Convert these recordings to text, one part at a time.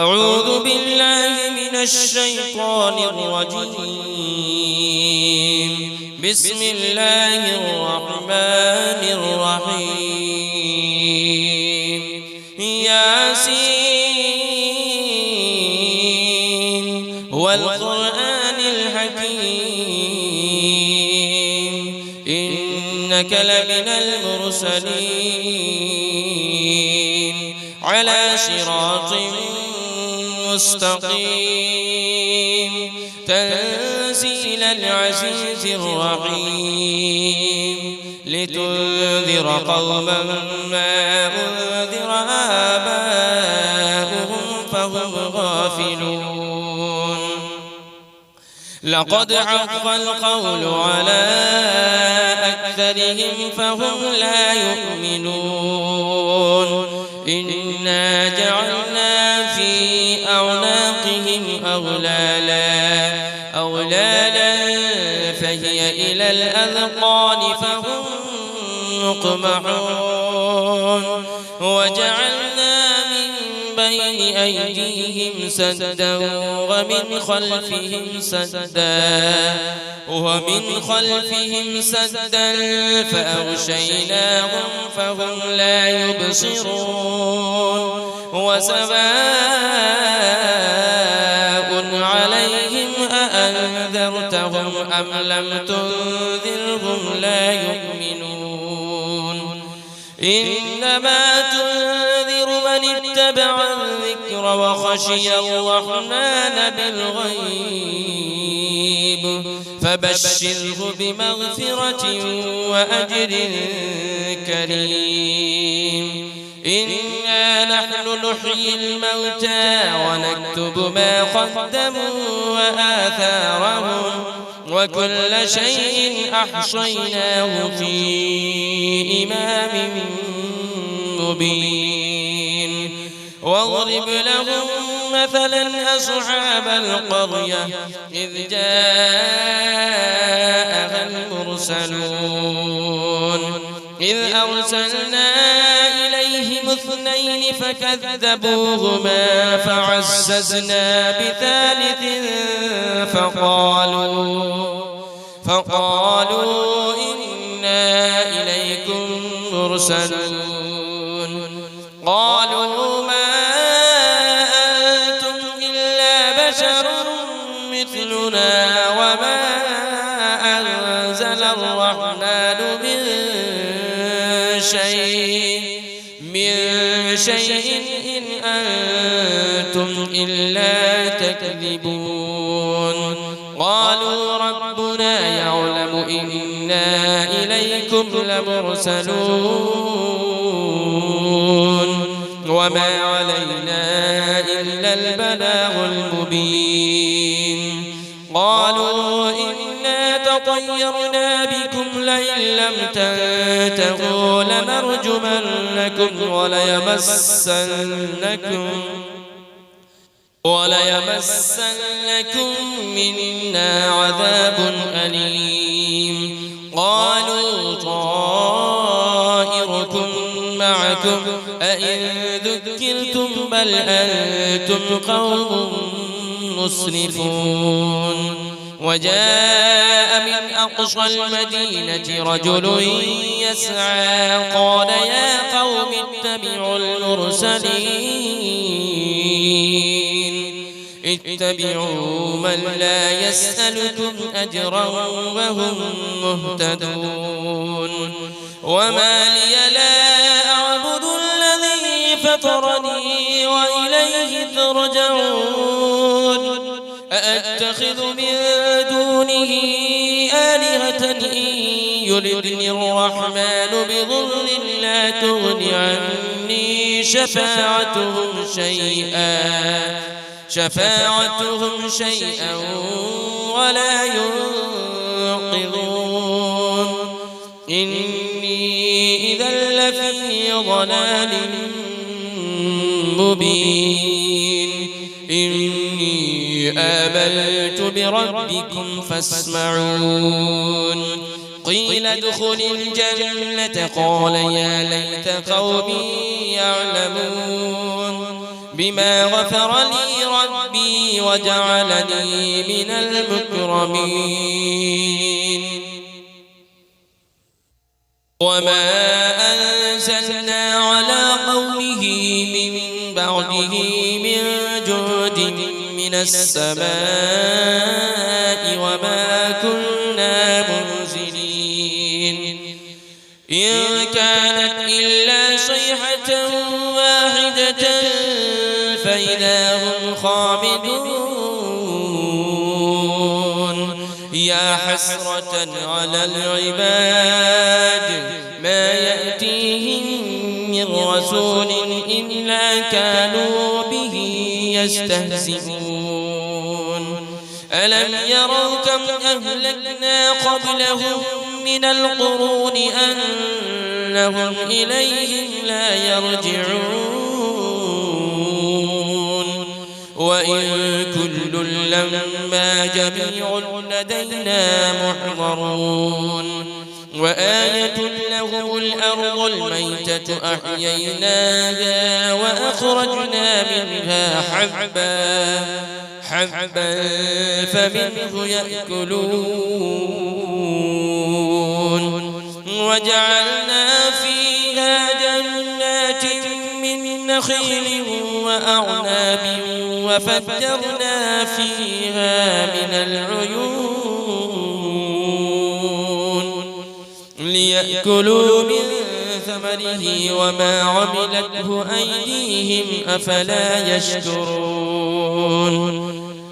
أعوذ بالله من الشيطان الرجيم. بسم الله الرحمن الرحيم. ياسين والقرآن الحكيم إنك لمن المرسلين على صراط مستقيم تنزيل العزيز الرحيم لتنذر قوما ما أنذر آباؤهم فهم غافلون. لقد حق القول على أكثرهم فهم لا يؤمنون. إنا جعلنا في أعناقهم أغلالا فهي إلى الأذقان فهم مقمحون. وجعلنا من بين أيديهم سدا ومن خلفهم سدا فأغشيناهم فهم لا يبصرون. وسواء عليهم أأنذرتهم أم لم تنذرهم لا يؤمنون. إنما تنذر من اتبع الذكر وخشي الرحمن بالغيب فبشره بمغفرة وأجر كريم. إنا نحن نحيي الموتى ونكتب ما قدموا وآثارهم وكل شيء أحصيناه في إمام مبين. واضرب لهم مثلا أصحاب القرية إذ جاءها المرسلون إذ أرسلنا إليهم 2 فكذبوهما فعززنا بثالث فقالوا إنا إليكم مرسلون. قالوا ما أنتم إلا بشر مثلنا وما أنزل الرحمن من شيء إن أنتم إلا تكذبون. قالوا ربنا يعلم إنا إليكم لمرسلون وما علينا إلا البلاغ المبين. قالوا إنا تطيرنا بكم لئن لم تنتهوا لنرجمنكم وليمسنكم منا عذاب أليم. قالوا طائركم معكم أئن ذكرتم بل أنتم قوم مسرفون. وجاء من أقصى المدينة رجل يسعى قال يا قوم اتبعوا من لا يسألكم أجرا وهم مهتدون. وما لي لا أعبد الذي فطرني وإليه ترجعون. أأتخذ من دونه آلهة إن يردني الرحمن بضر لا تغن عني شفاعتهم شيئا ولا ينقذون. إني إذا لفي ضلال مبين. إني آمنت بربكم فاسمعون. قيل ادخل الجنة قال يا ليت قومي يعلمون. بما غفر لي ربي وجعلني من المكرمين وما أنزلنا على قومه من بعده من جود من السماء وما كنا منزلين إن كانت إلا صيحة واحدة فإذا هم خامدون يا حسرة على العباد ما يأتيهم من رسول إلا كانوا به يستهزئون ألم يروا كم أهلكنا قبلهم من القرون أنهم إليهم لا يرجعون وإن كل لما جميع لدينا محضرون وآية لهم الأرض الميتة أحييناها وأخرجنا منها حبا فمنه يأكلون وجعلنا فيها جنات من نخيل وأعناب وفجرنا فيها من العيون ليأكلوا من ثمره وما عملته أيديهم أفلا يشكرون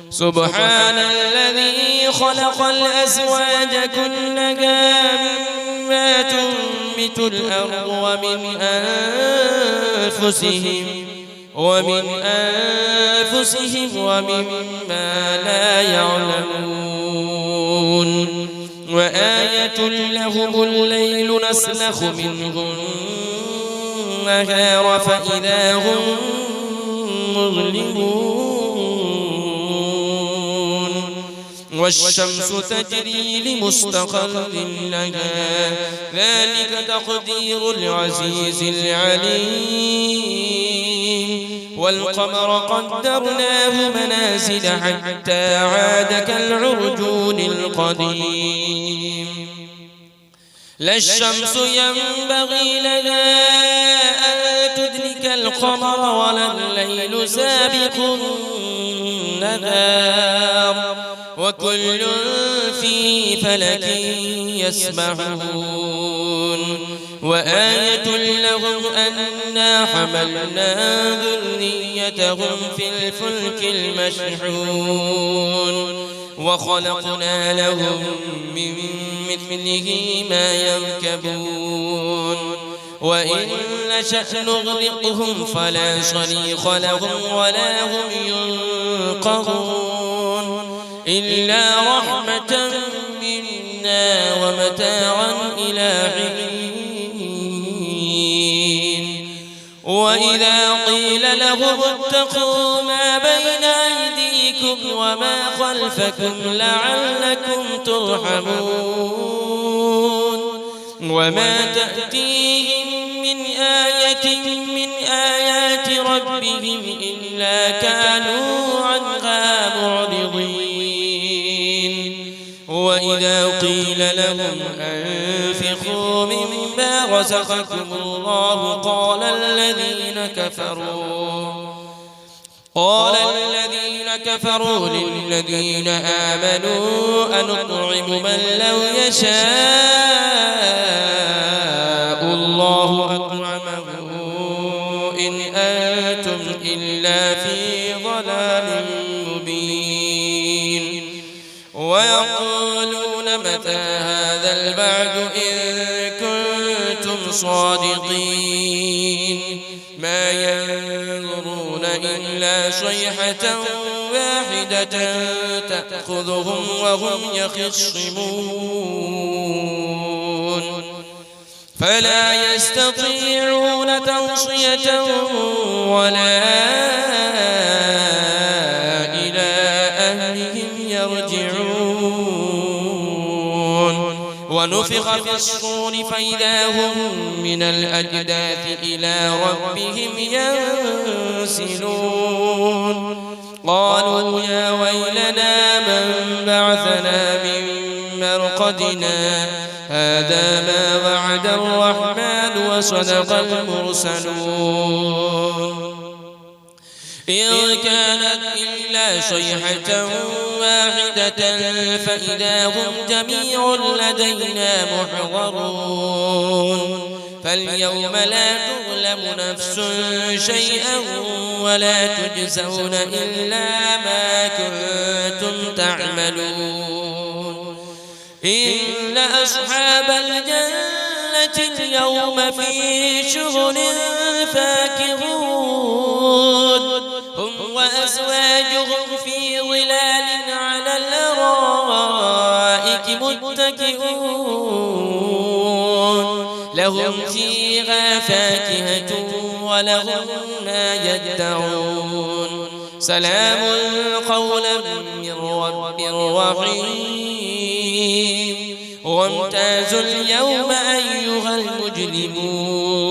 سبحان الذي خلق الأزواج كلها مما تنبت الأرض ومن أنفسهم ومما لا يعلمون وآية لهم الليل نسلخ منه النهار فإذا هم مظلمون والشمس تجري لمستقر لها ذلك تقدير العزيز العليم والقمر قدرناه منازل حتى عاد كالعرجون القديم لا الشمس ينبغي لها أن تدرك القمر ولا الليل سابق النهار وكل في فلك يسبحون وآية لهم أنا حملنا ذريتهم في الفلك المشحون وخلقنا لهم من مثله ما يركبون وإن نشأ نغرقهم فلا صريخ لهم ولا هم ينقذون إلا رحمة منا ومتاعا إلى حين وإذا قيل لهم اتقوا ما بين أيديكم وما خلفكم لعلكم ترحمون وما تأتيهم من آية من آيات ربهم إلا كانوا عنها معرضين وإذا قيل لهم أنفقوا مما رزقكم الله قال الذين كفروا للذين آمنوا أنطعم من لو يشاء الله أطعمه إن أنتم إلا في ضلال مبين ويقولون متى هذا البعد إن كنتم صادقين ما ينظرون إلا صيحة واحدة تأخذهم وهم يخصمون فلا يستطيعون توصية ولا إلى أهلهم يرجعون ونفخ في الصور فإذا هم من الأجداث إلى ربهم ينسلون قالوا يا ويلنا من بعثنا من مرقدنا هذا ما وعد الرحمن وصدق المرسلون إن كانت إلا صيحة واحدة فإذا هم جميع لدينا محضرون فاليوم لا تظلم نفس شيئا ولا تجزون إلا ما كنتم تعملون إن أصحاب الجنة اليوم في شغل فاكهون هم وأزواجهم في ظلال على الأرائك متكئون لهم فيها فاكهة ولهم ما يدعون سلام قولا من رب رحيم وامتازوا اليوم أيها المجرمون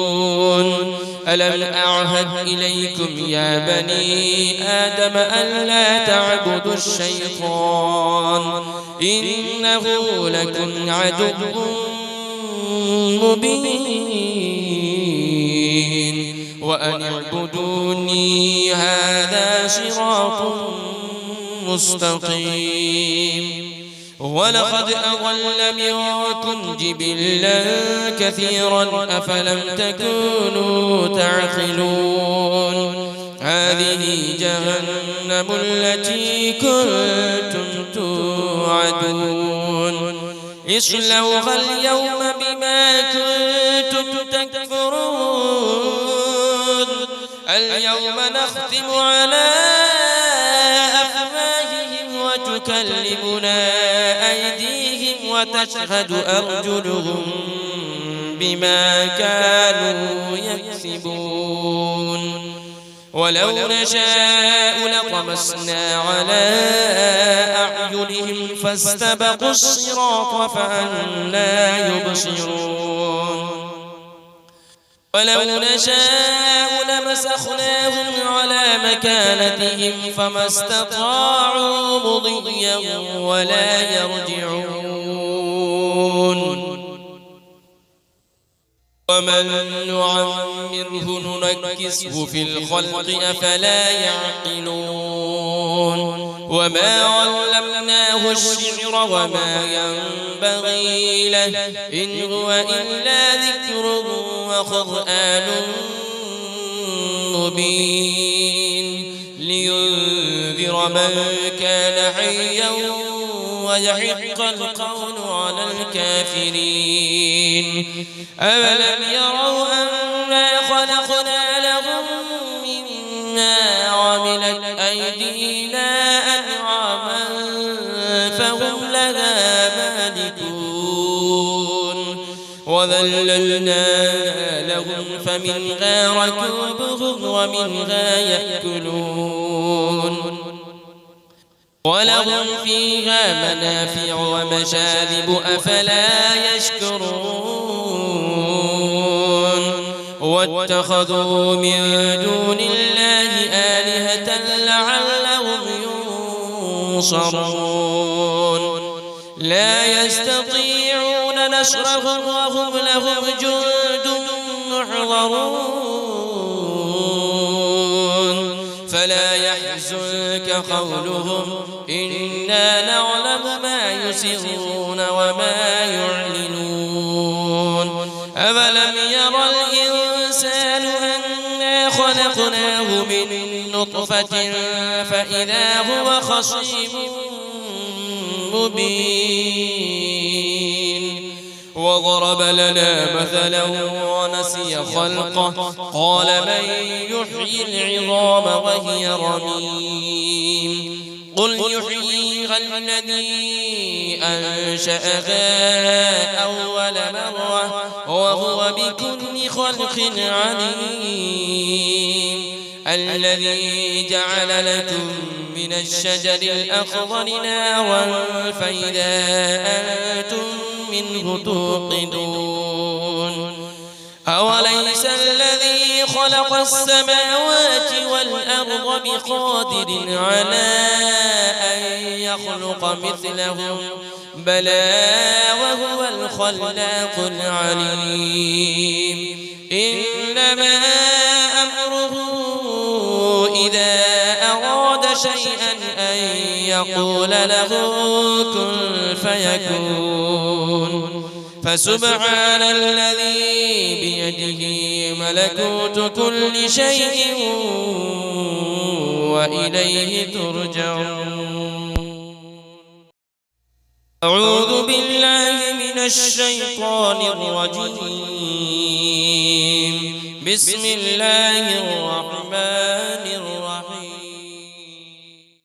ألم أعهد إليكم يا بني آدم ألا تعبدوا الشيطان إنه لكم عدو مبين وأن اعبدوني هذا صراط مستقيم ولقد أضل منكم جبلا كثيرا أفلم تكونوا تعقلون هذه جهنم التي كنتم توعدون اصلوها اليوم بما كنتم تكفرون اليوم نختم على أفواههم وتكلمنا أيديهم وتشهد أرجلهم بما كانوا يكسبون ولو نشاء لطمسنا على أعينهم فاستبقوا الصراط فأنى يبصرون ولو نشاء لمسخناهم على مكانتهم فما استطاعوا مضيا ولا يرجعون ومن نعمره ننكسه في الخلق أفلا يعقلون وما علمناه الشعر وما ينبغي له إن هو إلا ذكر وقرآن مبين لينذر من كان حيا ويحق القول على الكافرين أولم يروا أنا خلقنا لهم مما عملت أيدينا أنعاما فهم لها مالكون وذللناها لهم فمنها ركوبهم ومنها يأكلون ولهم فيها منافع ومشارب أفلا يشكرون واتخذوا من دون الله آلهة لعلهم ينصرون لا يستطيعون نصرهم وهم لهم جند محضرون فلا يحزنك قولهم إنا نعلم ما يسرون وما يعلنون أولم يرى الإنسان أنا خلقناه من نطفة فإذا هو خصيم مبين وضرب لنا مثلا ونسي خلقه قال من يحيي العظام وهي رميم قل يحييها الذي أنشأها أول مرة وهو بكل خلق عليم الذي جعل لكم من الشجر الأخضر نارا فإذا أنتم منه توقدون أوليس الذي خلق السماوات والأرض بقادر على أن يخلق مثلهم بلى وهو الخلاق العليم إنما أمره إذا أراد شيئا أن يقول له كن فيكون فسبحان الذي بيده ملكوت كل شيء وإليه ترجعون أعوذ بالله من الشيطان الرجيم بسم الله الرحمن الرحيم